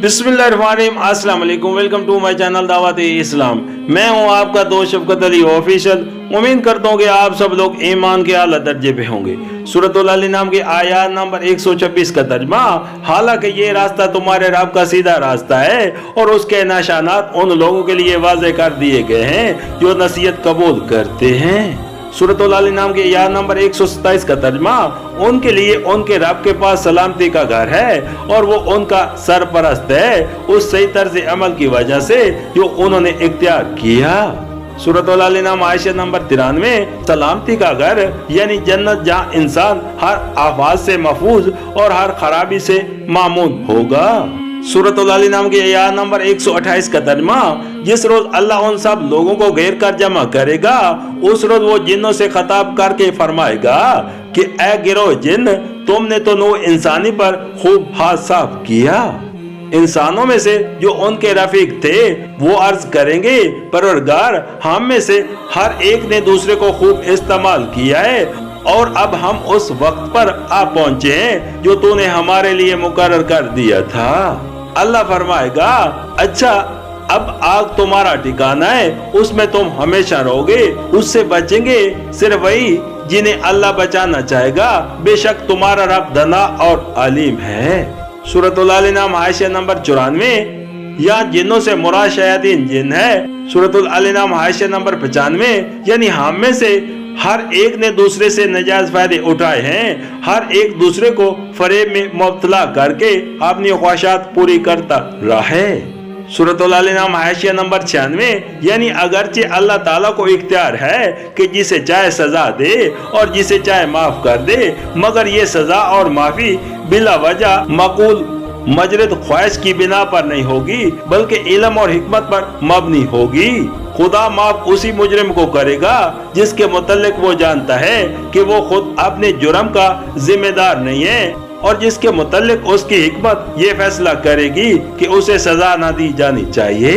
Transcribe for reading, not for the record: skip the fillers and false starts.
बिस्मिल्लाहिर्रहमानिर्रहीम, अस्सलाम वालेकुम। वेलकम टू माय चैनल दावत इस्लाम। मैं हूं आपका दोस्त शफकत अली ऑफिशियल। उम्मीद करता हूं कि आप सब लोग ईमान के आला दर्जे पे होंगे। सूरतुल अल नाम की आयत नंबर 126 का तर्जमा, हालांकि ये रास्ता तुम्हारे रब का सीधा रास्ता है और उसके निशानात उन लोगों के लिए वाज़े कर दिए गए हैं जो नसीहत कबूल करते हैं। सूरतुल अल नाम की आयत नंबर 127 का तर्जमा, उनके लिए उनके रब के पास सलामती का घर है और वो उनका सरपरस्त है उस सही तर्ज अमल की वजह से जो उन्होंने इख्तियार किया। सूरतुल अल नाम आयत नंबर 93, सलामती का घर यानी जन्नत जहाँ इंसान हर आफत से महफूज और हर खराबी से मामून होगा। सूरतुल अल नाम की आयत नंबर 128 का तर्जमा, जिस रोज अल्लाह उन सब लोगों को घेर कर जमा करेगा उस रोज वो जिन्नों से खिताब करके फरमाएगा कि ए गिरोह जिन्न, तुमने तो नूह इंसानी पर खूब हाथ साफ किया। इंसानों में से जो उनके रफीक थे वो अर्ज करेंगे, परवरदिगार, हम में से हर एक ने दूसरे को खूब इस्तेमाल किया है और अब हम उस वक्त पर आ पहुंचे हैं जो तूने हमारे लिए मुकर्रर कर दिया था। अल्लाह फरमाएगा, अच्छा अब आग तुम्हारा ठिकाना है, उसमें तुम हमेशा रहोगे, उससे बचेंगे सिर्फ वही जिन्हें अल्लाह बचाना चाहेगा, बेशक तुम्हारा रब दना और अलीम है। सूरतुल अल नाम आयत नंबर 94, यहाँ जिन्नों से मुराद शयातीन जिन है। सूरतुल अल नाम आयत नंबर 95, यानी हम में से हर एक ने दूसरे से नाजायज फायदे उठाए हैं, हर एक दूसरे को फरेब में मुब्तला करके अपनी ख्वाहिशात पूरी करता रहा है। सूरतुल अल नाम आयत नंबर 96, यानी अगरचे अल्लाह ताला को इख्तियार है कि जिसे चाहे सजा दे और जिसे चाहे माफ कर दे, मगर ये सजा और माफी बिला वजह मकूल मजरद ख्वाहिश की बिना पर नहीं होगी, बल्कि इल्म और हिकमत पर मबनी होगी। खुदा माफ उसी मुजरिम को करेगा जिसके मुतल्लिक वो जानता है कि वो खुद अपने जुर्म का जिम्मेदार नहीं है और जिसके मुतल्लिक उसकी हिकमत ये फैसला करेगी कि उसे सजा ना दी जानी चाहिए।